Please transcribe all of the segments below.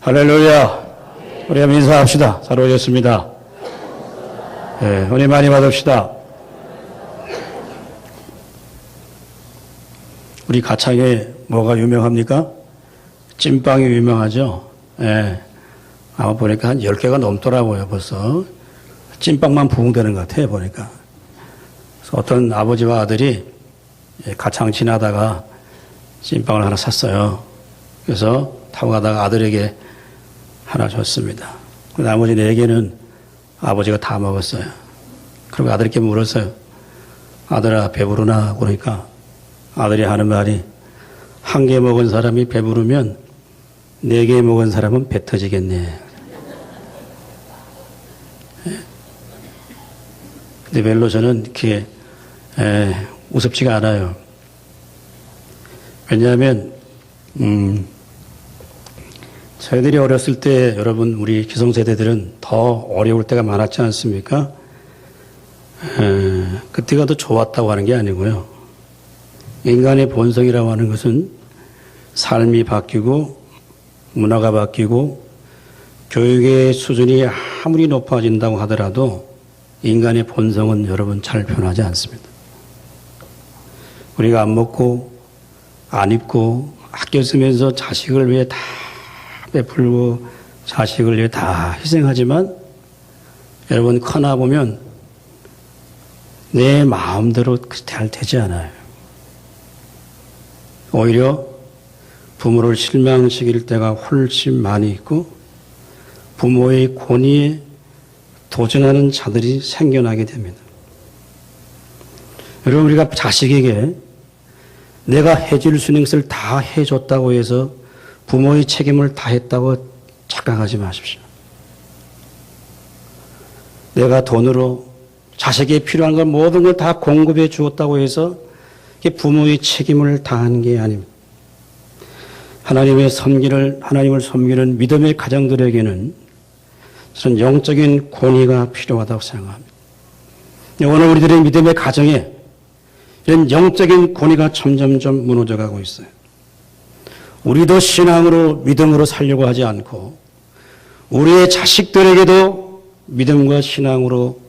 할렐루야. 우리 한번 인사합시다. 잘 오셨습니다. 네, 은혜 많이 받읍시다. 우리 가창에 뭐가 유명합니까? 찐빵이 유명하죠. 네. 아마 보니까 한 10개가 넘더라고요, 벌써. 찐빵만 부흥되는 것 같아요, 보니까. 그래서 어떤 아버지와 아들이 가창 지나다가 찐빵을 하나 샀어요. 그래서 타고 가다가 아들에게 하나 줬습니다. 나머지 4개는 아버지가 다 먹었어요. 그리고 아들께 물었어요. 아들아, 배부르나? 그러니까 아들이 하는 말이, 1개 먹은 사람이 배부르면 4개 먹은 사람은 배 터지겠네. 근데 별로 저는 이렇게 우습지가 않아요. 왜냐하면 저희들이 어렸을 때 여러분 우리 기성세대들은 더 어려울 때가 많았지 않습니까? 그때가 더 좋았다고 하는 게 아니고요. 인간의 본성이라고 하는 것은 삶이 바뀌고 문화가 바뀌고 교육의 수준이 아무리 높아진다고 하더라도 인간의 본성은 여러분 잘 변하지 않습니다. 우리가 안 먹고 안 입고 아껴 쓰면서 자식을 위해 다 베풀고 자식을 위해 다 희생하지만 여러분 커나 보면 내 마음대로 잘 되지 않아요. 오히려 부모를 실망시킬 때가 훨씬 많이 있고 부모의 권위에 도전하는 자들이 생겨나게 됩니다. 여러분 우리가 자식에게 내가 해줄 수 있는 것을 다 해줬다고 해서 부모의 책임을 다했다고 착각하지 마십시오. 내가 돈으로 자식에게 필요한 걸 모든 걸 다 공급해 주었다고 해서 부모의 책임을 다한 게 아닙니다. 하나님을 섬기는 믿음의 가정들에게는 저는 영적인 권위가 필요하다고 생각합니다. 오늘 우리들의 믿음의 가정에 이런 영적인 권위가 점점점 무너져가고 있어요. 우리도 신앙으로 믿음으로 살려고 하지 않고 우리의 자식들에게도 믿음과 신앙으로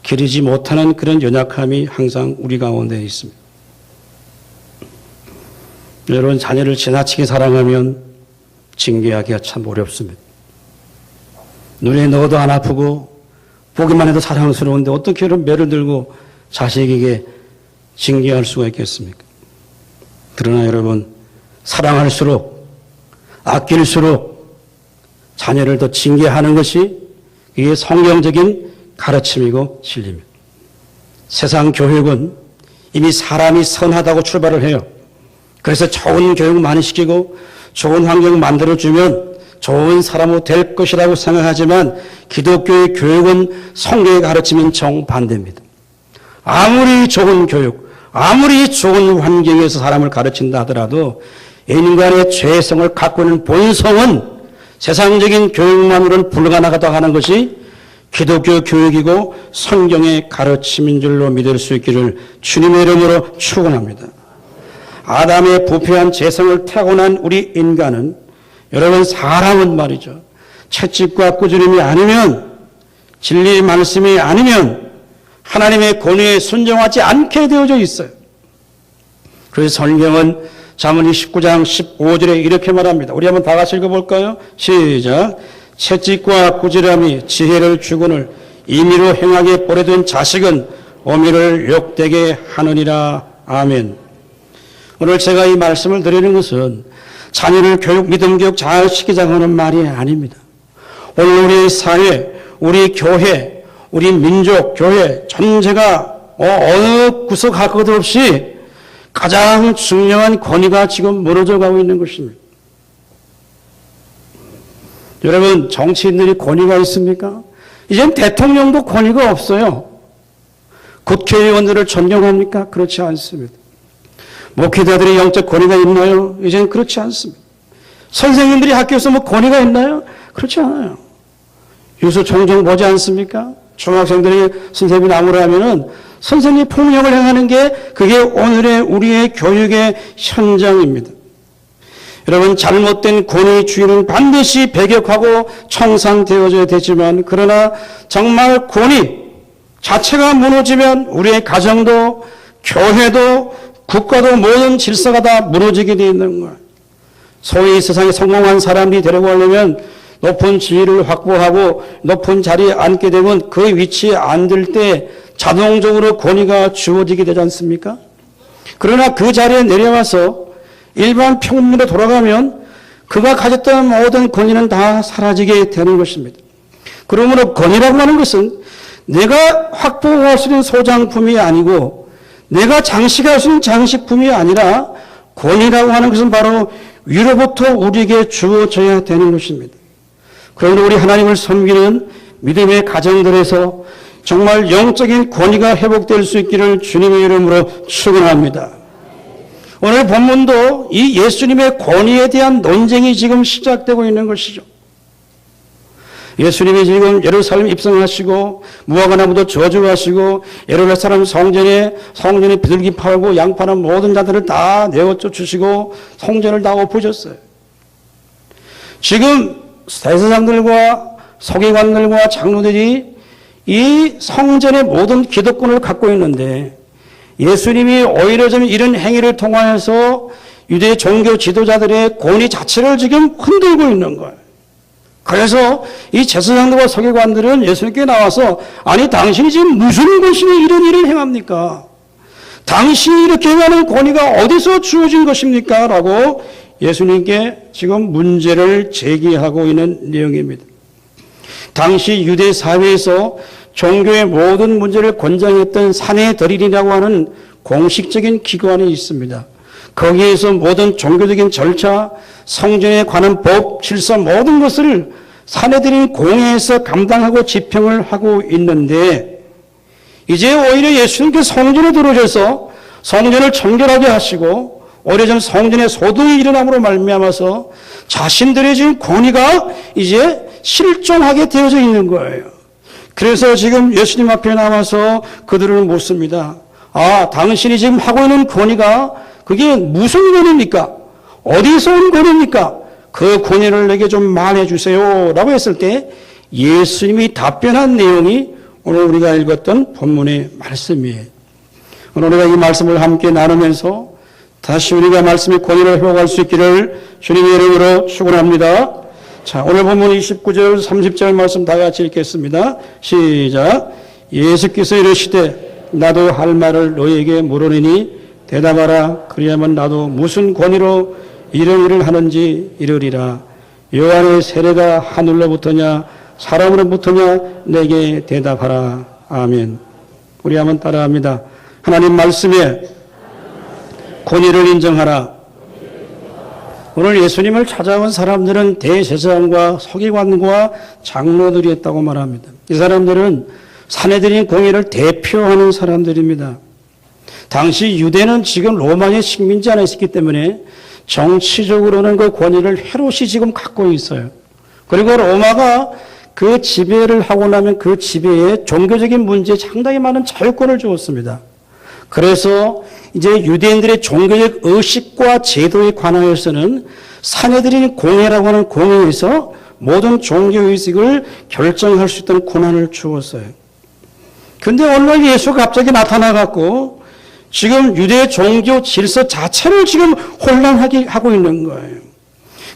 기르지 못하는 그런 연약함이 항상 우리 가운데 있습니다. 여러분 자녀를 지나치게 사랑하면 징계하기가 참 어렵습니다. 눈에 넣어도 안 아프고 보기만 해도 사랑스러운데 어떻게 이런 매를 들고 자식에게 징계할 수가 있겠습니까? 그러나 여러분 사랑할수록 아낄수록 자녀를 더 징계하는 것이 이게 성경적인 가르침이고 진리입니다. 세상 교육은 이미 사람이 선하다고 출발을 해요. 그래서 좋은 교육 많이 시키고 좋은 환경 만들어주면 좋은 사람으로 될 것이라고 생각하지만 기독교의 교육은 성경의 가르침인 정반대입니다. 아무리 좋은 교육, 아무리 좋은 환경에서 사람을 가르친다 하더라도 인간의 죄성을 갖고 있는 본성은 세상적인 교육만으로는 불가능하다고 하는 것이 기독교 교육이고 성경의 가르침인 줄로 믿을 수 있기를 주님의 이름으로 축원합니다. 아담의 부패한 죄성을 타고난 우리 인간은 여러분 사람은 말이죠. 채찍과 꾸지람이 아니면 진리의 말씀이 아니면 하나님의 권위에 순종하지 않게 되어져 있어요. 그래서 성경은 잠언이 19장 15절에 이렇게 말합니다. 우리 한번 다 같이 읽어볼까요? 시작. 채찍과 꾸지람이 지혜를 주거늘 임의로 행하게 버려둔 자식은 어미를 욕되게 하느니라. 아멘. 오늘 제가 이 말씀을 드리는 것은 자녀를 믿음 교육 잘 시키자고 하는 말이 아닙니다. 오늘 우리 사회, 우리 교회, 우리 민족, 교회 전체가 어느 구석 할 것 없이 가장 중요한 권위가 지금 무너져 가고 있는 것입니다. 여러분 정치인들이 권위가 있습니까? 이젠 대통령도 권위가 없어요. 국회의원들을 존경합니까? 그렇지 않습니다. 목회자들이 영적 권위가 있나요? 이제는 그렇지 않습니다. 선생님들이 학교에서 권위가 있나요? 그렇지 않아요. 뉴스 종종 보지 않습니까? 중학생들이 선생님이 나무라 하면은 선생님이 폭력을 행하는 게 그게 오늘의 우리의 교육의 현장입니다. 여러분, 잘못된 권위주의는 반드시 배격하고 청산되어져야 되지만, 그러나 정말 권위 자체가 무너지면 우리의 가정도 교회도 국가도 모든 질서가 다 무너지게 되어 있는 거예요. 소위 세상에 성공한 사람들이 되려고 하려면 높은 지위를 확보하고 높은 자리에 앉게 되면 그 위치에 앉을 때 자동적으로 권위가 주어지게 되지 않습니까? 그러나 그 자리에 내려와서 일반 평민으로 돌아가면 그가 가졌던 모든 권위는 다 사라지게 되는 것입니다. 그러므로 권위라고 하는 것은 내가 확보할 수 있는 소장품이 아니고 내가 장식할 수 있는 장식품이 아니라 권위라고 하는 것은 바로 위로부터 우리에게 주어져야 되는 것입니다. 그러므로 우리 하나님을 섬기는 믿음의 가정들에서 정말 영적인 권위가 회복될 수 있기를 주님의 이름으로 축원합니다. 오늘 본문도 이 예수님의 권위에 대한 논쟁이 지금 시작되고 있는 것이죠. 예수님이 지금 예루살렘 입성하시고 무화과나무도 저주하시고 예루살렘 사람 성전에 비둘기 팔고 양 파는 모든 자들을 다 내어 쫓으시고 성전을 다 엎으셨어요. 지금 대제사장들과 서기관들과 장로들이 이 성전의 모든 기득권을 갖고 있는데 예수님이 오히려 좀 이런 행위를 통하여서 유대 종교 지도자들의 권위 자체를 지금 흔들고 있는 거예요. 그래서 이 제사장들과 서기관들은 예수님께 나와서 아니 당신이 지금 무슨 것이니 이런 일을 행합니까? 당신이 이렇게 행하는 권위가 어디서 주어진 것입니까? 라고 예수님께 지금 문제를 제기하고 있는 내용입니다. 당시 유대 사회에서 종교의 모든 문제를 권장했던 산헤드린이라고 하는 공식적인 기관이 있습니다. 거기에서 모든 종교적인 절차, 성전에 관한 법, 질서 모든 것을 산헤드린 공회에서 감당하고 집행을 하고 있는데 이제 오히려 예수님께서 성전에 들어오셔서 성전을 정결하게 하시고 오래전 성전에 소동이 일어남으로 말미암아서 자신들의 지금 권위가 이제 실종하게 되어져 있는 거예요. 그래서 지금 예수님 앞에 나와서 그들을 묻습니다. 아, 당신이 지금 하고 있는 권위가 그게 무슨 권위입니까? 어디서 온 권위입니까? 그 권위를 내게 좀 말해 주세요. 라고 했을 때 예수님이 답변한 내용이 오늘 우리가 읽었던 본문의 말씀이에요. 오늘 우리가 이 말씀을 함께 나누면서 다시 우리가 말씀의 권위를 회복할 수 있기를 주님의 이름으로 축원합니다. 자, 오늘 본문 29절 30절 말씀 다 같이 읽겠습니다. 시작. 예수께서 이르시되 나도 할 말을 너희에게 물으리니 대답하라. 그리하면 나도 무슨 권위로 이런 일을 하는지 이르리라. 요한의 세례가 하늘로부터냐 사람으로부터냐 내게 대답하라. 아멘. 우리 한번 따라합니다. 하나님 말씀에 권위를 인정하라. 오늘 예수님을 찾아온 사람들은 대제사장과 서기관과 장로들이었다고 말합니다. 이 사람들은 산헤드린 공회를 대표하는 사람들입니다. 당시 유대는 지금 로마의 식민지 안에 있었기 때문에 정치적으로는 그 권위를 헤롯이 지금 갖고 있어요. 그리고 로마가 그 지배를 하고 나면 그 지배에 종교적인 문제에 상당히 많은 자유권을 주었습니다. 그래서 이제 유대인들의 종교적 의식과 제도에 관하여서는 산헤드린 공회라고 하는 공회에서 모든 종교 의식을 결정할 수 있던 권한을 주었어요. 그런데 오늘 예수가 갑자기 나타나갖고 지금 유대 종교 질서 자체를 지금 혼란하게 하고 있는 거예요.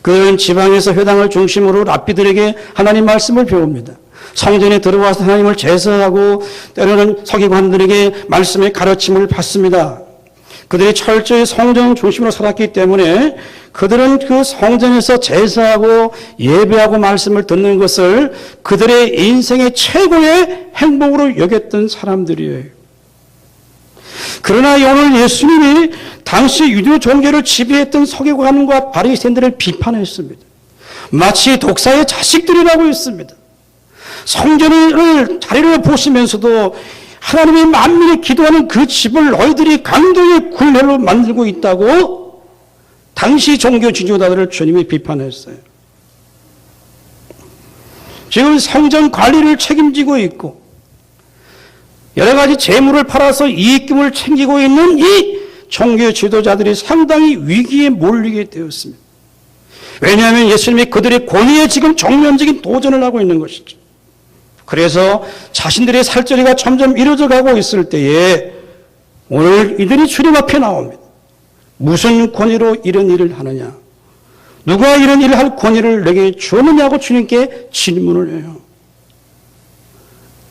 그들은 지방에서 회당을 중심으로 랍비들에게 하나님 말씀을 배웁니다. 성전에 들어와서 하나님을 제사하고 때로는 서기관들에게 말씀의 가르침을 받습니다. 그들이 철저히 성전 중심으로 살았기 때문에 그들은 그 성전에서 제사하고 예배하고 말씀을 듣는 것을 그들의 인생의 최고의 행복으로 여겼던 사람들이에요. 그러나 오늘 예수님이 당시 유대 종교를 지배했던 서기관과 바리새인들을 비판했습니다. 마치 독사의 자식들이라고 했습니다. 성전을 자리를 보시면서도 하나님의 만민이 기도하는 그 집을 너희들이 강도의 굴레로 만들고 있다고 당시 종교 지도자들을 주님이 비판했어요. 지금 성전 관리를 책임지고 있고 여러 가지 재물을 팔아서 이익금을 챙기고 있는 이 종교 지도자들이 상당히 위기에 몰리게 되었습니다. 왜냐하면 예수님이 그들의 권위에 지금 정면적인 도전을 하고 있는 것이죠. 그래서 자신들의 살처리가 점점 이루어져 가고 있을 때에 오늘 이들이 주님 앞에 나옵니다. 무슨 권위로 이런 일을 하느냐? 누가 이런 일을 할 권위를 내게 주었느냐고 주님께 질문을 해요.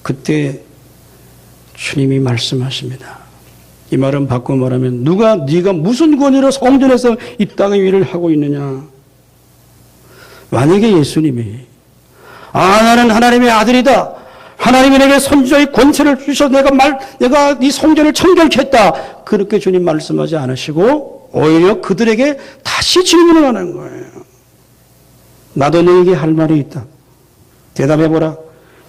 그때 주님이 말씀하십니다. 이 말은 바꿔 말하면 네가 무슨 권위로 성전에서 이 땅의 일을 하고 있느냐? 만약에 예수님이 나는 하나님의 아들이다. 하나님이 내게 선지자의 권세를 주셔서 내가 이 성전을 청결케 했다. 그렇게 주님 말씀하지 않으시고 오히려 그들에게 다시 질문을 하는 거예요. 나도 너에게 할 말이 있다. 대답해보라.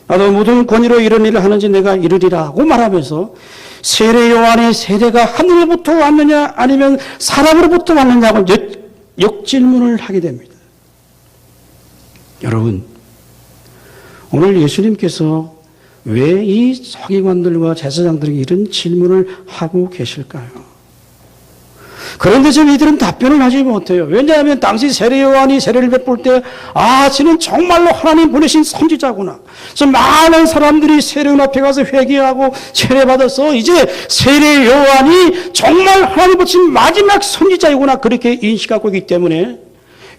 나도 무슨 권위로 이런 일을 하는지 내가 이르리라고 말하면서 세례 요한의 세례가 하늘로부터 왔느냐 아니면 사람으로부터 왔느냐고 역질문을 하게 됩니다. 여러분, 오늘 예수님께서 왜 이 서기관들과 제사장들에게 이런 질문을 하고 계실까요? 그런데 지금 이들은 답변을 하지 못해요. 왜냐하면 당시 세례 요한이 세례를 베풀 때 저는 정말로 하나님 보내신 선지자구나. 그래서 많은 사람들이 세례원 앞에 가서 회개하고 세례받아서 이제 세례 요한이 정말 하나님 보신 마지막 선지자이구나 그렇게 인식하고 있기 때문에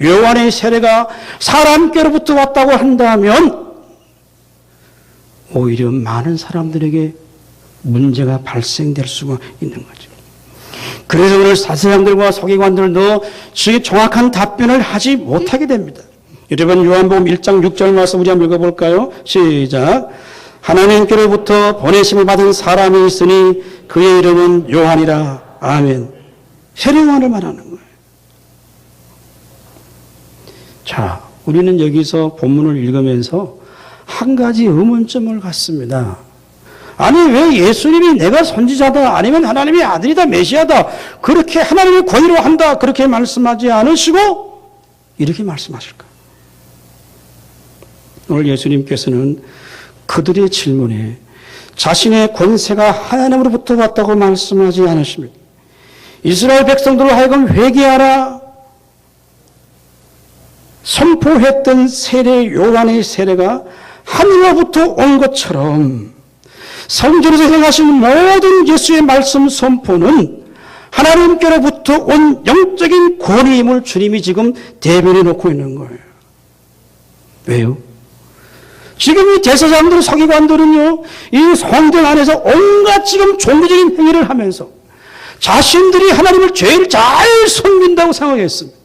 요한의 세례가 사람께로부터 왔다고 한다면 오히려 많은 사람들에게 문제가 발생될 수가 있는 거죠. 그래서 오늘 사세장들과 서기관들도 정확한 답변을 하지 못하게 됩니다. 여러분 요한복음 1장 6절 말씀 우리 한번 읽어볼까요? 시작. 하나님께로부터 보내심을 받은 사람이 있으니 그의 이름은 요한이라. 아멘. 세례 요한을 말하는 거예요. 자, 우리는 여기서 본문을 읽으면서 한 가지 의문점을 갖습니다. 아니 왜 예수님이 내가 선지자다 아니면 하나님의 아들이다 메시아다 그렇게 하나님의 권위로 한다 그렇게 말씀하지 않으시고 이렇게 말씀하실까? 오늘 예수님께서는 그들의 질문에 자신의 권세가 하나님으로부터 왔다고 말씀하지 않으십니다. 이스라엘 백성들로 하여금 회개하라 선포했던 세례 요한의 세례가 하늘로부터 온 것처럼 성전에서 행하신 모든 예수의 말씀 선포는 하나님께로부터 온 영적인 권위임을 주님이 지금 대변해 놓고 있는 거예요. 왜요? 지금 이 제사장들, 서기관들은요, 이 성전 안에서 온갖 지금 종교적인 행위를 하면서 자신들이 하나님을 제일 잘 섬긴다고 생각했습니다.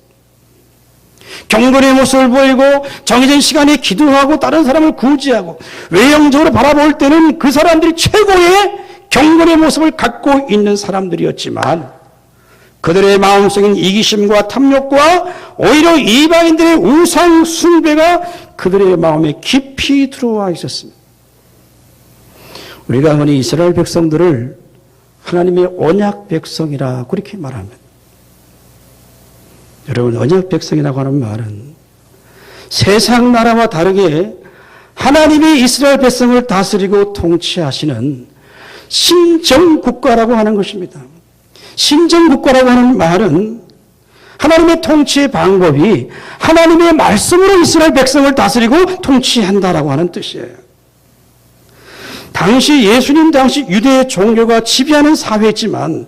경건의 모습을 보이고 정해진 시간에 기도하고 다른 사람을 구제하고 외형적으로 바라볼 때는 그 사람들이 최고의 경건의 모습을 갖고 있는 사람들이었지만 그들의 마음속인 이기심과 탐욕과 오히려 이방인들의 우상 숭배가 그들의 마음에 깊이 들어와 있었습니다. 우리가 흔히 이스라엘 백성들을 하나님의 언약 백성이라 그렇게 말합니다. 여러분, 언약 백성이라고 하는 말은 세상 나라와 다르게 하나님이 이스라엘 백성을 다스리고 통치하시는 신정국가라고 하는 것입니다. 신정국가라고 하는 말은 하나님의 통치의 방법이 하나님의 말씀으로 이스라엘 백성을 다스리고 통치한다라고 하는 뜻이에요. 당시 예수님 당시 유대 종교가 지배하는 사회였지만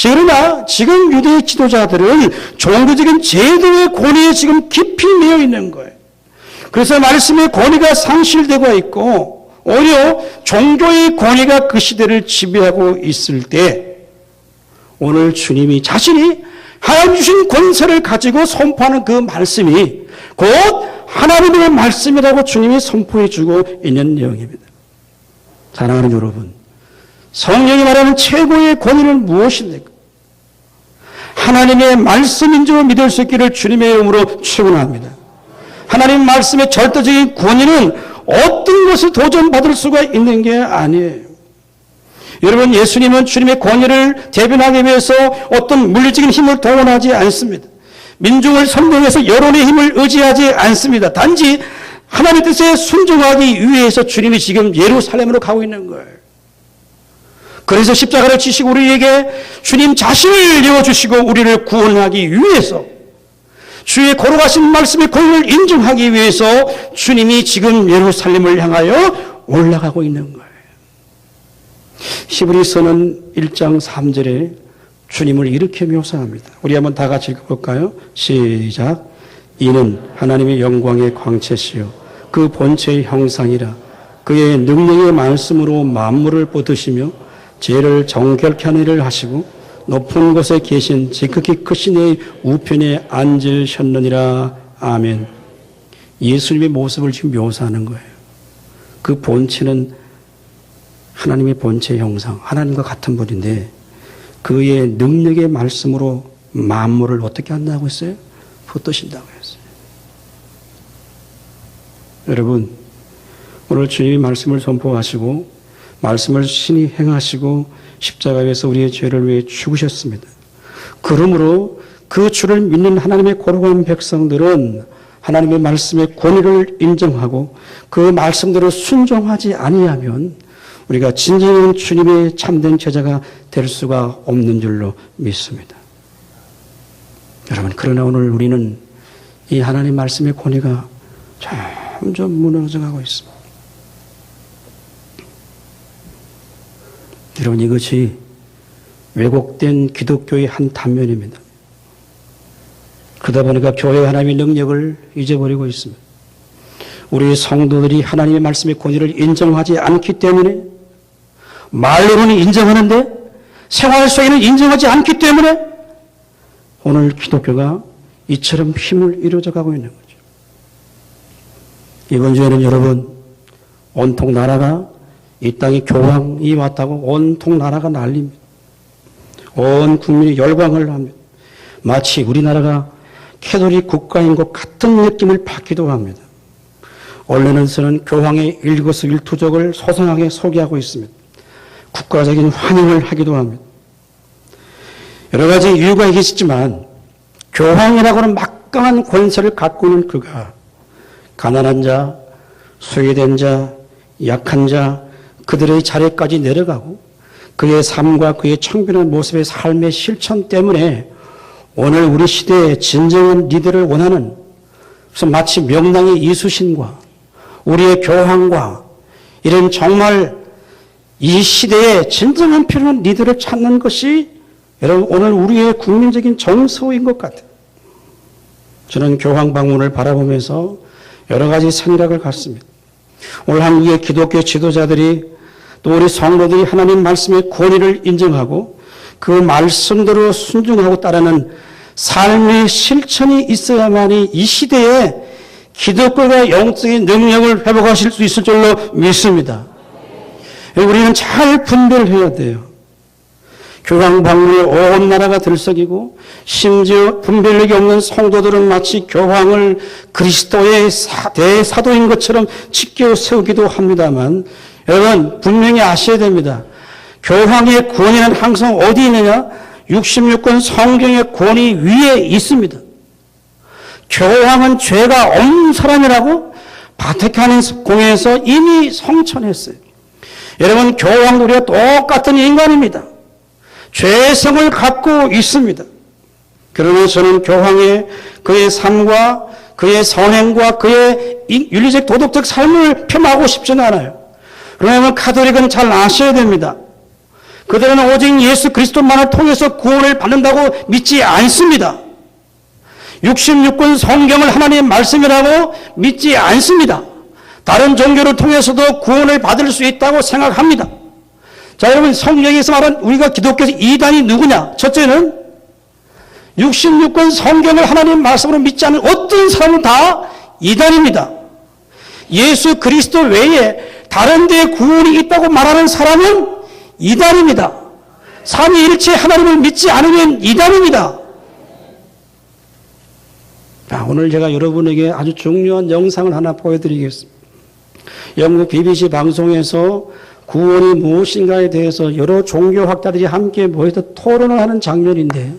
그러나 지금 유대 지도자들은 종교적인 제도의 권위에 지금 깊이 매여 있는 거예요. 그래서 말씀의 권위가 상실되고 있고 오히려 종교의 권위가 그 시대를 지배하고 있을 때 오늘 주님이 자신이 하나님 주신 권세를 가지고 선포하는 그 말씀이 곧 하나님의 말씀이라고 주님이 선포해 주고 있는 내용입니다. 사랑하는 여러분, 성령이 말하는 최고의 권위는 무엇입니까? 하나님의 말씀인 줄 믿을 수 있기를 주님의 이름으로 축원합니다. 하나님 말씀의 절대적인 권위는 어떤 것을 도전받을 수가 있는 게 아니에요. 여러분, 예수님은 주님의 권위를 대변하기 위해서 어떤 물리적인 힘을 동원하지 않습니다. 민중을 선동해서 여론의 힘을 의지하지 않습니다. 단지 하나님의 뜻에 순종하기 위해서 주님이 지금 예루살렘으로 가고 있는 거예요. 그래서 십자가를 지시고 우리에게 주님 자신을 내어주시고 우리를 구원하기 위해서 주의 거룩하신 말씀의 권위를 인정하기 위해서 주님이 지금 예루살렘을 향하여 올라가고 있는 거예요. 히브리서는 1장 3절에 주님을 이렇게 묘사합니다. 우리 한번 다 같이 읽어볼까요? 시작. 이는 하나님의 영광의 광채시요 그 본체의 형상이라 그의 능력의 말씀으로 만물을 뻗으시며 죄를 정결케 하는 일을 하시고 높은 곳에 계신 지극히 크신 이의 우편에 앉으셨느니라. 아멘. 예수님의 모습을 지금 묘사하는 거예요. 그 본체는 하나님의 본체 형상, 하나님과 같은 분인데 그의 능력의 말씀으로 만물을 어떻게 한다고 했어요? 뻗으신다고 했어요. 여러분, 오늘 주님이 말씀을 선포하시고 말씀을 신이 행하시고 십자가에서 우리의 죄를 위해 죽으셨습니다. 그러므로 그 주를 믿는 하나님의 거룩한 백성들은 하나님의 말씀의 권위를 인정하고 그 말씀대로 순종하지 아니하면 우리가 진정한 주님의 참된 제자가 될 수가 없는 줄로 믿습니다. 여러분, 그러나 오늘 우리는 이 하나님 말씀의 권위가 점점 무너져가고 있습니다. 여러분, 이것이 왜곡된 기독교의 한 단면입니다. 그러다 보니까 교회 하나님의 능력을 잊어버리고 있습니다. 우리 성도들이 하나님의 말씀의 권위를 인정하지 않기 때문에 말로는 인정하는데 생활 속에는 인정하지 않기 때문에 오늘 기독교가 이처럼 힘을 잃어져 가고 있는 거죠. 이번 주에는 여러분 온통 나라가 이 땅에 교황이 왔다고 온통 나라가 난립니다. 온 국민이 열광을 합니다. 마치 우리나라가 캐톨릭 국가인 것 같은 느낌을 받기도 합니다. 언론에서는 교황의 일거수일투족을 소상하게 소개하고 있습니다. 국가적인 환영을 하기도 합니다. 여러 가지 이유가 있겠지만 교황이라고는 막강한 권세를 갖고 있는 그가 가난한 자, 소외된 자, 약한 자, 그들의 자리까지 내려가고 그의 삶과 그의 청결한 모습의 삶의 실천 때문에 오늘 우리 시대의 진정한 리더를 원하는 그래서 마치 명랑의 이수신과 우리의 교황과 이런 정말 이 시대에 진정한 필요한 리더를 찾는 것이 여러분 오늘 우리의 국민적인 정서인 것 같아요. 저는 교황 방문을 바라보면서 여러 가지 생각을 갖습니다. 오늘 한국의 기독교 지도자들이 또 우리 성도들이 하나님 말씀의 권위를 인정하고 그 말씀대로 순종하고 따르는 삶의 실천이 있어야만이 이 시대에 기독교가 영적인 능력을 회복하실 수 있을 줄로 믿습니다. 우리는 잘 분별을 해야 돼요. 교황 방문에 온 나라가 들썩이고 심지어 분별력이 없는 성도들은 마치 교황을 그리스도의 대사도인 것처럼 지켜 세우기도 합니다만 여러분 분명히 아셔야 됩니다. 교황의 권위는 항상 어디 있느냐? 66권 성경의 권위 위에 있습니다. 교황은 죄가 없는 사람이라고 바티칸 공회에서 이미 성천했어요. 여러분 교황도 우리가 똑같은 인간입니다. 죄성을 갖고 있습니다. 그러나 저는 교황의 그의 삶과 그의 선행과 그의 윤리적 도덕적 삶을 폄하하고 싶지는 않아요. 그러면 가톨릭은 잘 아셔야 됩니다. 그들은 오직 예수 그리스도만을 통해서 구원을 받는다고 믿지 않습니다. 66권 성경을 하나님의 말씀이라고 믿지 않습니다. 다른 종교를 통해서도 구원을 받을 수 있다고 생각합니다. 자, 여러분 성경에서 말한 우리가 기독교에서 이단이 누구냐? 첫째는 66권 성경을 하나님 말씀으로 믿지 않는 어떤 사람은 다 이단입니다. 예수 그리스도 외에 다른 데에 구원이 있다고 말하는 사람은 이단입니다. 삼위일체 하나님을 믿지 않으면 이단입니다. 자, 오늘 제가 여러분에게 아주 중요한 영상을 하나 보여드리겠습니다. 영국 BBC 방송에서 구원이 무엇인가에 대해서 여러 종교학자들이 함께 모여서 토론을 하는 장면인데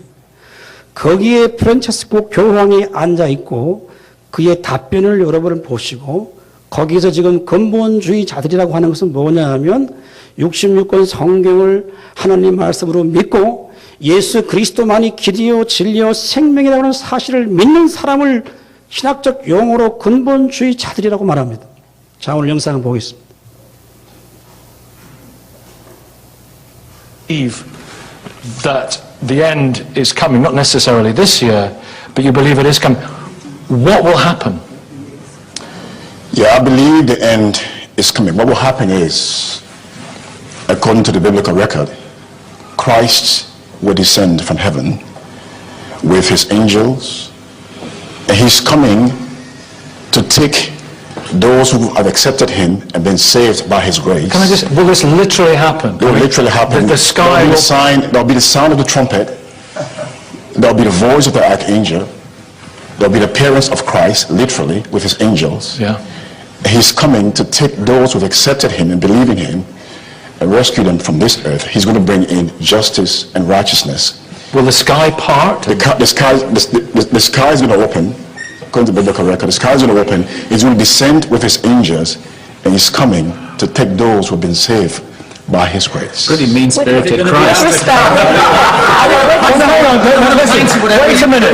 거기에 프란체스코 교황이 앉아있고 그의 답변을 여러분은 보시고 거기서 지금 근본주의자들이라고 하는 것은 뭐냐 하면 66권 성경을 하나님 말씀으로 믿고 예수 그리스도만이 길이요 진리요 생명이라고 하는 사실을 믿는 사람을 신학적 용어로 근본주의자들이라고 말합니다. 자, 오늘 영상을 보겠습니다. That the end is coming, not necessarily this year, but you believe it is coming. What will happen? Yeah, I believe the end is coming. What will happen is, according to the biblical record, Christ will descend from heaven with his angels, and he's coming to take those who have accepted him and been saved by his grace. Can I just, will this literally happen? It will literally happen. The sky will... There'll be the sound of the trumpet, there'll be the voice of the archangel, there'll be the appearance of Christ, literally, with his angels. Yeah. He's coming to take those who have accepted him and believe in him and rescue them from this earth. He's going to bring in justice and righteousness. Will the sky part? The sky is going to open, according to the biblical record. The sky is going to open. He's going to descend with his angels, and he's coming to take those who have been saved by his grace. Pretty mean-spirited Christ. Wait a minute.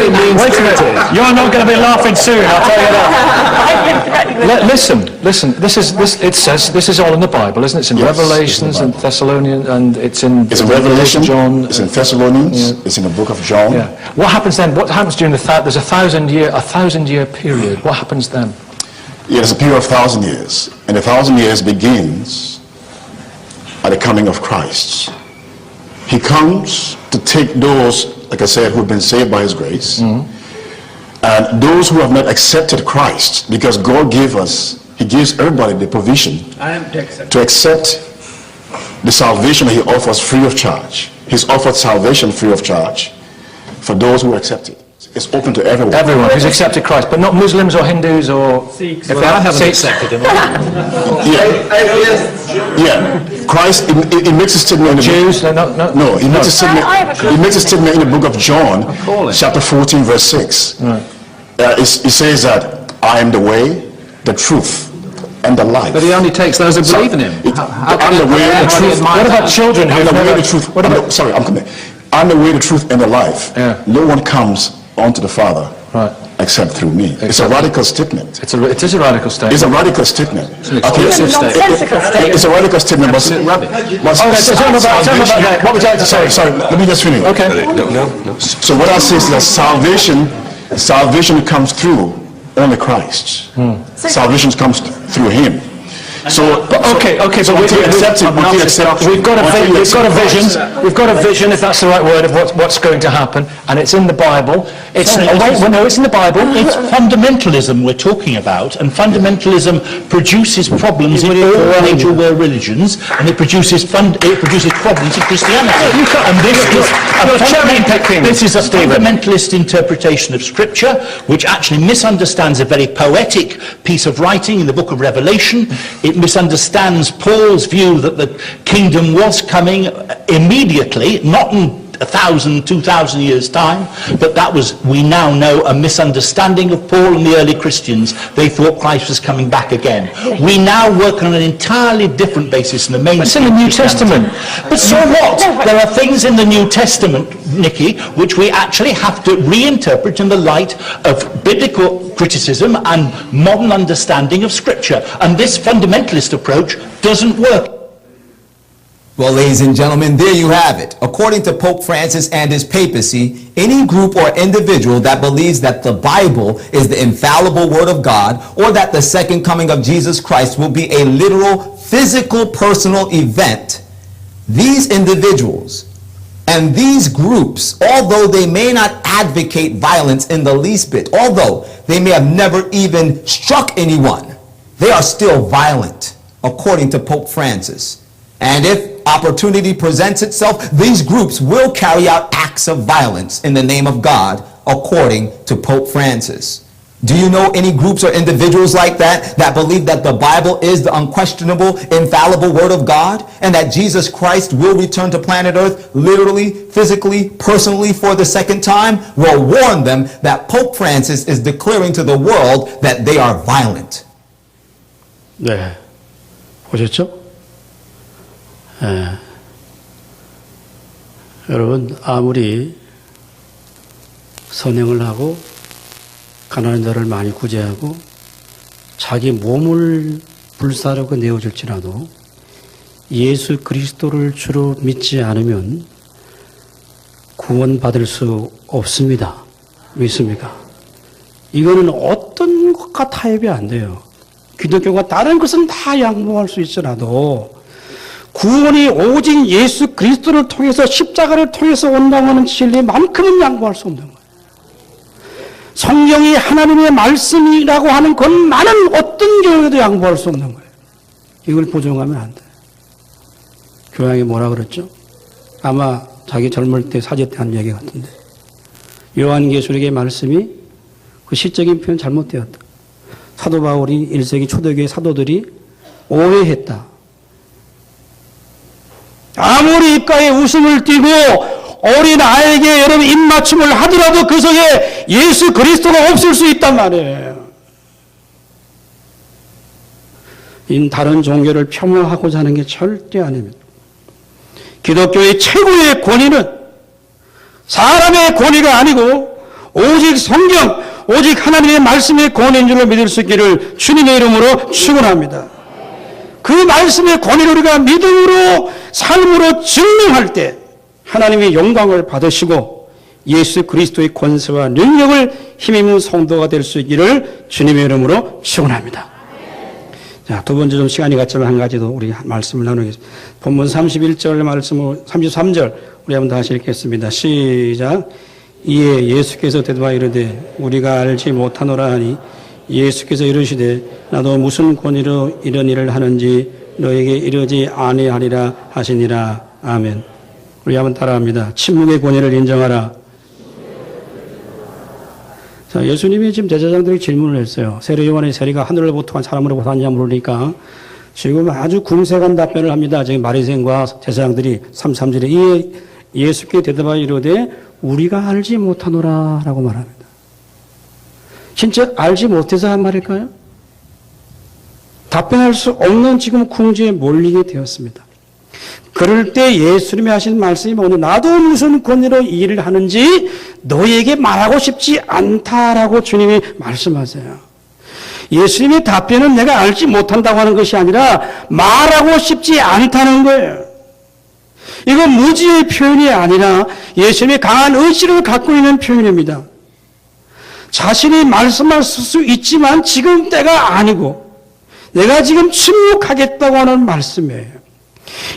You're not going to be laughing soon, I'll tell you that. Listen. It says this is all in the Bible, isn't it? It's in Yes, Revelations it's in the and Bible. Thessalonians, and it's in Revelation, John. it's in Thessalonians, it's in the book of John. Yeah. What happens then? What happens during there's a thousand year period? What happens then? Yeah, there's a period of 1,000 years, and the 1,000 years begins at the coming of Christ. He comes to take those, like I said, who have been saved by his grace, and those who have not accepted Christ, because God he gives everybody the provision to accept the salvation that he offers free of charge. He's offered salvation free of charge for those who accept it. It's open to everyone. Everyone who's accepted Christ, but not Muslims or Hindus or... If I haven't accepted him. Yeah. Christ, he makes a statement in the Jews? No, he makes a statement. He makes a statement in the book of John, chapter 14, verse 6. Right. He says that I am the way, the truth, and the life. But he only takes those who believe in him. I'm the way, the truth. What about children I'm who've the way, never... the truth. What about... Sorry, I'm coming. I'm the way, the truth, and the life. Yeah. No one comes onto the Father except through me. It's a radical statement. It is a radical statement. It's a radical statement. It's an exclusive statement. It's a radical statement, but Rubbish. Tell me about that. What would you like to say? Sorry, let me just finish. Okay. So what I say is that salvation comes through only Christ. Salvation comes through him. So, but we've got a vision, if that's the right word, of what's going to happen, and it's in the Bible. It's in the Bible. It's fundamentalism we're talking about, and fundamentalism produces problems in all major world religions, and it produces problems in Christianity. This is a fundamentalist interpretation of Scripture, which actually misunderstands a very poetic piece of writing in the book of Revelation. It misunderstands Paul's view that the kingdom was coming immediately, not in 1,000, 2,000 years' time, but that was, we now know, a misunderstanding of Paul and the early Christians. They thought Christ was coming back again. We now work on an entirely different basis in the mainstream. It's in the New Testament. But so what? There are things in the New Testament, Nicky, which we actually have to reinterpret in the light of biblical criticism and modern understanding of Scripture. And this fundamentalist approach doesn't work. Well, ladies and gentlemen, there you have it. According to Pope Francis and his papacy, any group or individual that believes that the Bible is the infallible word of God, or that the second coming of Jesus Christ will be a literal, physical, personal event, these individuals and these groups, although they may not advocate violence in the least bit, although they may have never even struck anyone, they are still violent, according to Pope Francis. And if opportunity presents itself, these groups will carry out acts of violence in the name of God, according to Pope Francis. Do you know any groups or individuals like that believe that the Bible is the unquestionable, infallible word of God, and that Jesus Christ will return to planet Earth literally, physically, personally for the second time? Well, warn them that Pope Francis is declaring to the world that they are violent. 네, 보셨죠? 여러분, 아무리 선행을 하고 가난한 자를 많이 구제하고 자기 몸을 불사르고 내어줄지라도 예수 그리스도를 주로 믿지 않으면 구원받을 수 없습니다. 믿습니까? 이거는 어떤 것과 타협이 안 돼요. 기독교가 다른 것은 다 양보할 수 있으라도 구원이 오직 예수 그리스도를 통해서 십자가를 통해서 온다고 하는 진리만큼은 양보할 수 없는 거예요. 성경이 하나님의 말씀이라고 하는 것만은 어떤 경우에도 양보할 수 없는 거예요. 이걸 부정하면 안 돼요. 교양이 뭐라 그랬죠? 아마 자기 젊을 때 사제 때 한 얘기 같은데 요한계시록의 말씀이 그 시적인 표현 잘못되었다. 사도 바울이 1세기 초대교회 사도들이 오해했다. 아무리 입가에 웃음을 띠고 어린 아이에게 여러분 입맞춤을 하더라도 그 속에 예수 그리스도가 없을 수 있단 말이에요. 이 다른 종교를 폄하하고자 하는 게 절대 아닙니다. 기독교의 최고의 권위는 사람의 권위가 아니고 오직 성경, 오직 하나님의 말씀의 권위인 줄로 믿을 수 있기를 주님의 이름으로 축원합니다. 그 말씀의 권위를 우리가 믿음으로 삶으로 증명할 때 하나님의 영광을 받으시고 예수 그리스도의 권세와 능력을 힘입는 성도가 될 수 있기를 주님의 이름으로 축원합니다. 자, 두 번째 좀 시간이 갔지만 한 가지 더 우리 말씀을 나누겠습니다. 본문 31절 말씀을 33절 우리 한번 다시 읽겠습니다. 시작. 이에 예수께서 대답하여 이르되 우리가 알지 못하노라 하니 예수께서 이르시되 나도 무슨 권위로 이런 일을 하는지 너에게 이르지 아니하리라 하시니라. 아멘. 우리 한번 따라합니다. 침묵의 권위를 인정하라. 자, 예수님이 지금 제자장들에게 질문을 했어요. 세례 요한의 세례가 하늘로부터 한 사람으로부터 왔냐 물으니까 지금 아주 궁색한 답변을 합니다. 지금 바리새인과 제사장들이 33절에 이에 예수께 대답하여 이르되 우리가 알지 못하노라 라고 말합니다. 진짜 알지 못해서 한 말일까요? 답변할 수 없는 지금 궁지에 몰리게 되었습니다. 그럴 때 예수님이 하신 말씀이 뭐냐? 나도 무슨 권위로 이 일을 하는지 너에게 말하고 싶지 않다라고 주님이 말씀하세요. 예수님의 답변은 내가 알지 못한다고 하는 것이 아니라 말하고 싶지 않다는 거예요. 이건 무지의 표현이 아니라 예수님의 강한 의지를 갖고 있는 표현입니다. 자신이 말씀할 수 있지만 지금 때가 아니고 내가 지금 침묵하겠다고 하는 말씀이에요.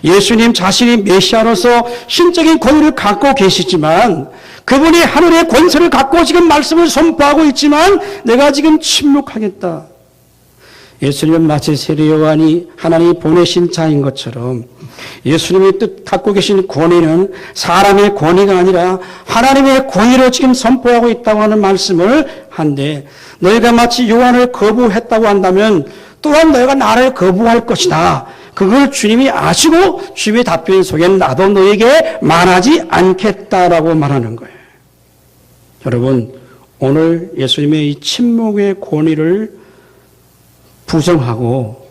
예수님 자신이 메시아로서 신적인 권위를 갖고 계시지만 그분이 하늘의 권세를 갖고 지금 말씀을 선포하고 있지만 내가 지금 침묵하겠다. 예수님은 마치 세례 요한이 하나님이 보내신 자인 것처럼 예수님이 뜻 갖고 계신 권위는 사람의 권위가 아니라 하나님의 권위로 지금 선포하고 있다고 하는 말씀을 한데 너희가 마치 요한을 거부했다고 한다면 또한 너희가 나를 거부할 것이다. 그걸 주님이 아시고 주님의 답변 속에는 나도 너에게 말하지 않겠다라고 말하는 거예요. 여러분, 오늘 예수님의 이 침묵의 권위를 부정하고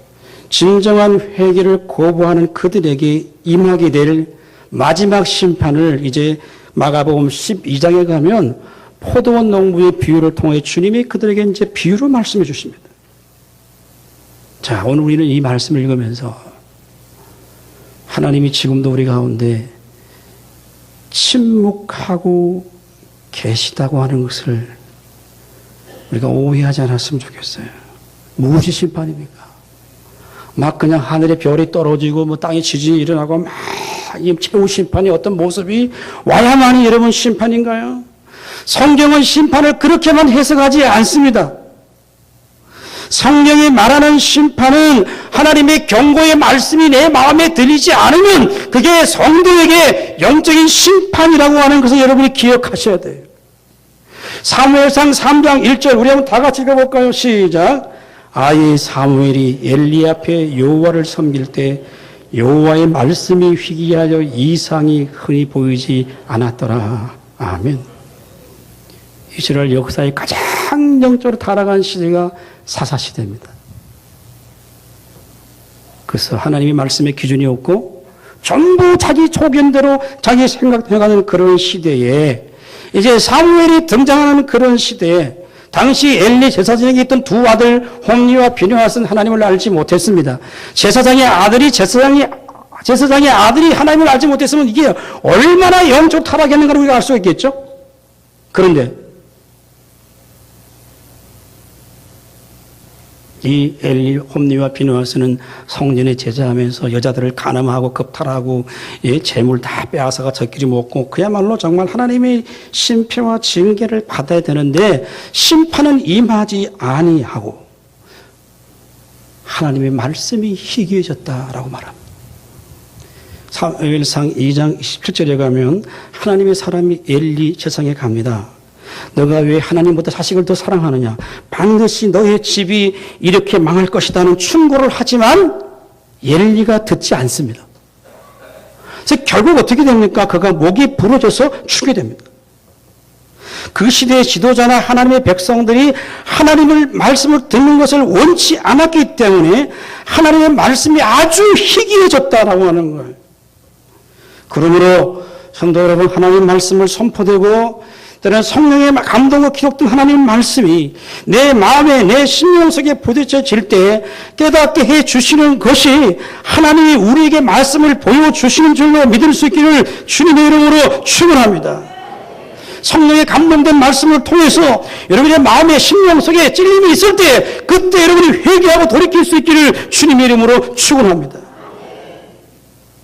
진정한 회개를 거부하는 그들에게 임하게 될 마지막 심판을 이제 마가복음 12장에 가면 포도원 농부의 비유를 통해 주님이 그들에게 이제 비유로 말씀해 주십니다. 자, 오늘 우리는 이 말씀을 읽으면서 하나님이 지금도 우리 가운데 침묵하고 계시다고 하는 것을 우리가 오해하지 않았으면 좋겠어요. 무엇이 심판입니까? 막 그냥 하늘에 별이 떨어지고 뭐 땅에 지진이 일어나고 막 이 최후 심판이 어떤 모습이 와야만이 여러분 심판인가요? 성경은 심판을 그렇게만 해석하지 않습니다. 성경이 말하는 심판은 하나님의 경고의 말씀이 내 마음에 들리지 않으면 그게 성도에게 영적인 심판이라고 하는 것을 여러분이 기억하셔야 돼요. 사무엘상 3장 1절 우리 한번 다 같이 읽어볼까요? 시작. 아이 사무엘이 엘리 앞에 여호와를 섬길 때 여호와의 말씀이 희귀하여 이상이 흔히 보이지 않았더라. 아멘. 이스라엘 역사의 가장 영적으로 타락한 시대가 사사시대입니다. 그래서 하나님의 말씀에 기준이 없고 전부 자기 소견대로 자기 생각해가는 그런 시대에 이제 사무엘이 등장하는 그런 시대에 당시 엘리 제사장에게 있던 두 아들 홈리와 비느하스는 하나님을 알지 못했습니다. 제사장의 아들이 하나님을 알지 못했으면 이게 얼마나 영적 타락했는가를 우리가 알 수 있겠죠? 그런데 이 엘리, 홈리와 비느하스는 성전에 제자하면서 여자들을 간음하고 겁탈하고 재물 다 빼앗아가 저끼리 먹고 그야말로 정말 하나님의 심판과 징계를 받아야 되는데 심판은 임하지 아니하고 하나님의 말씀이 희귀해졌다라고 말합니다. 사무엘상 2장 27절에 가면 하나님의 사람이 엘리 제사장에 갑니다. 너가 왜 하나님보다 자식을 더 사랑하느냐? 반드시 너의 집이 이렇게 망할 것이라는 충고를 하지만 엘리가 듣지 않습니다. 그래서 결국 어떻게 됩니까? 그가 목이 부러져서 죽게 됩니다. 그 시대의 지도자나 하나님의 백성들이 하나님의 말씀을 듣는 것을 원치 않았기 때문에 하나님의 말씀이 아주 희귀해졌다라고 하는 거예요. 그러므로 성도 여러분, 하나님의 말씀을 선포되고 때로는 성령의 감동으로 기록된 하나님의 말씀이 내 마음에 내 심령 속에 부딪혀질 때 깨닫게 해주시는 것이 하나님이 우리에게 말씀을 보여주시는 줄로 믿을 수 있기를 주님의 이름으로 축원합니다. 성령의 감동된 말씀을 통해서 여러분의 마음의 심령 속에 찔림이 있을 때 그때 여러분이 회개하고 돌이킬 수 있기를 주님의 이름으로 축원합니다.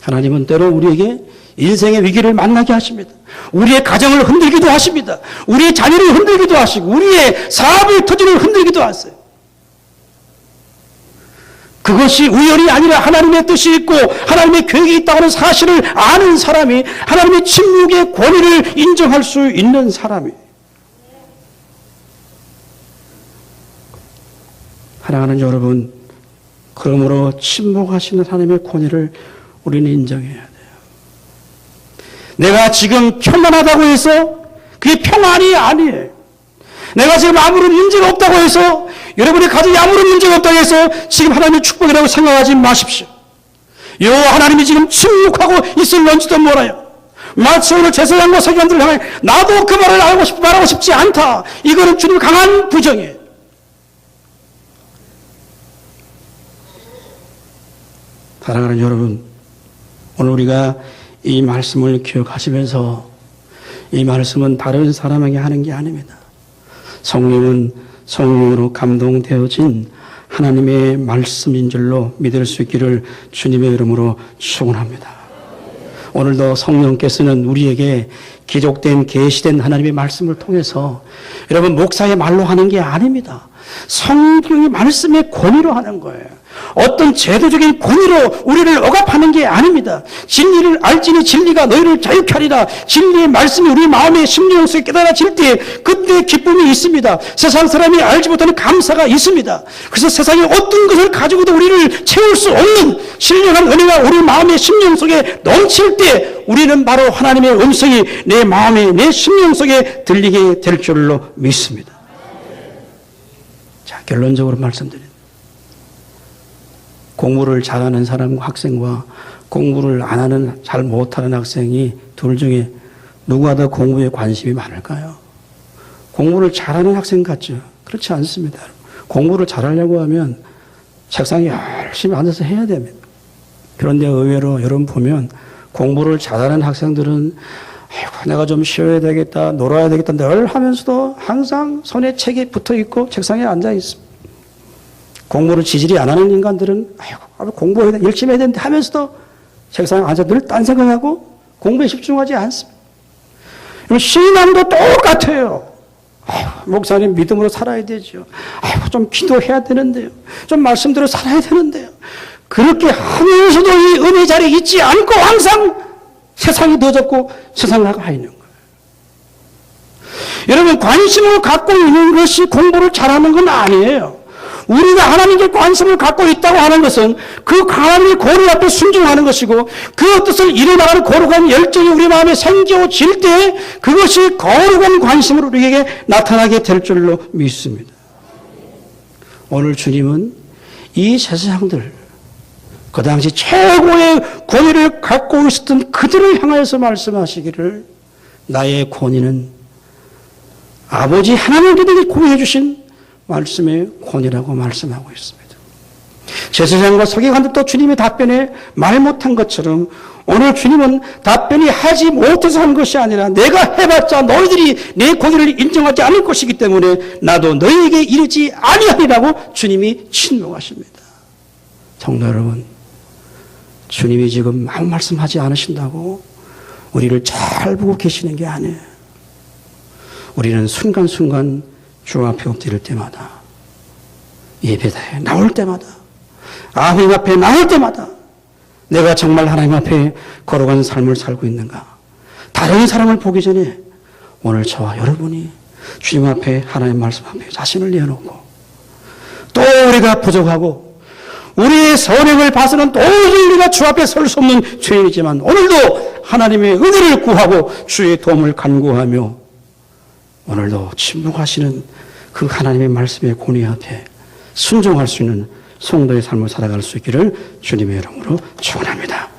하나님은 때로 우리에게 인생의 위기를 만나게 하십니다. 우리의 가정을 흔들기도 하십니다. 우리의 자녀를 흔들기도 하시고 우리의 사업의 터전을 흔들기도 하세요. 그것이 우연이 아니라 하나님의 뜻이 있고 하나님의 계획이 있다고 하는 사실을 아는 사람이 하나님의 침묵의 권위를 인정할 수 있는 사람이 사랑하는 여러분, 그러므로 침묵하시는 하나님의 권위를 우리는 인정해야 돼요. 내가 지금 평안하다고 해서 그게 평안이 아니에요. 내가 지금 아무런 문제가 없다고 해서 여러분의 가정에 아무런 문제가 없다고 해서 지금 하나님의 축복이라고 생각하지 마십시오. 하나님이 지금 침묵하고 있을런지도 몰라요. 마치 오늘 제사장과 서기관들을 향해 나도 그 말을 말하고 싶지 않다. 이거는 주님 강한 부정이에요. 사랑하는 여러분, 오늘 우리가 이 말씀을 기억하시면서 이 말씀은 다른 사람에게 하는 게 아닙니다. 성령은 성령으로 감동되어진 하나님의 말씀인 줄로 믿을 수 있기를 주님의 이름으로 축원합니다. 오늘도 성령께서는 우리에게 기록된 계시된 하나님의 말씀을 통해서 여러분 목사의 말로 하는 게 아닙니다. 성경의 말씀의 권위로 하는 거예요. 어떤 제도적인 권위로 우리를 억압하는 게 아닙니다. 진리를 알지니 진리가 너희를 자유케 하리라. 진리의 말씀이 우리 마음의 심령 속에 깨달아질 때 그때 기쁨이 있습니다. 세상 사람이 알지 못하는 감사가 있습니다. 그래서 세상에 어떤 것을 가지고도 우리를 채울 수 없는 신령한 은혜가 우리 마음의 심령 속에 넘칠 때 우리는 바로 하나님의 음성이 내 마음에 내 심령 속에 들리게 될 줄로 믿습니다. 자, 결론적으로 말씀드립니다. 공부를 잘하는 사람과 학생과 공부를 안 하는, 잘 못하는 학생이 둘 중에 누가 더 공부에 관심이 많을까요? 공부를 잘하는 학생 같죠? 그렇지 않습니다. 공부를 잘하려고 하면 책상에 열심히 앉아서 해야 됩니다. 그런데 의외로 여러분 보면 공부를 잘하는 학생들은 아이고, 내가 좀 쉬어야 되겠다, 놀아야 되겠다 늘 하면서도 항상 손에 책이 붙어 있고 책상에 앉아 있습니다. 공부를 지질이 안 하는 인간들은 아이고, 공부해야 돼, 열심히 해야 되는데 하면서도 책상에 앉아 늘 딴 생각하고 공부에 집중하지 않습니다. 신앙도 똑같아요. 아이고, 목사님 믿음으로 살아야 되죠. 아이고, 좀 기도해야 되는데요. 좀 말씀대로 살아야 되는데요. 그렇게 하면서도 이 은혜 자리에 있지 않고 항상 세상이 늦었고 세상을 가 있는 거예요. 여러분, 관심을 갖고 있는 것이 공부를 잘하는 건 아니에요. 우리가 하나님께 관심을 갖고 있다고 하는 것은 그 하나님의 고를 앞에 순종하는 것이고 그 뜻을 이루나가는 거룩한 열정이 우리 마음에 생겨질 때 그것이 거룩한 관심으로 우리에게 나타나게 될 줄로 믿습니다. 오늘 주님은 이 제사장들 그 당시 최고의 권위를 갖고 있었던 그들을 향하여서 말씀하시기를 나의 권위는 아버지 하나님께서 공유해 주신 말씀의 권위라고 말씀하고 있습니다. 제사장과 서기관들도 주님의 답변에 말 못한 것처럼 오늘 주님은 답변이 하지 못해서 한 것이 아니라 내가 해봤자 너희들이 내 권위를 인정하지 않을 것이기 때문에 나도 너희에게 이르지 아니하리라고 주님이 침묵하십니다. 성도 여러분, 주님이 지금 아무 말씀하지 않으신다고 우리를 잘 보고 계시는 게 아니에요. 우리는 순간순간 주 앞에 엎드릴 때마다, 예배당에 나올 때마다, 하나님 앞에 나올 때마다 내가 정말 하나님 앞에 걸어가는 삶을 살고 있는가? 다른 사람을 보기 전에 오늘 저와 여러분이 주님 앞에 하나님 말씀 앞에 자신을 내어놓고 또 우리가 부족하고 우리의 선행을 봐서는 도저히 우리가 주 앞에 설 수 없는 죄인이지만 오늘도 하나님의 은혜를 구하고 주의 도움을 간구하며 오늘도 침묵하시는 그 하나님의 말씀의 권위 앞에 순종할 수 있는 성도의 삶을 살아갈 수 있기를 주님의 이름으로 축원합니다.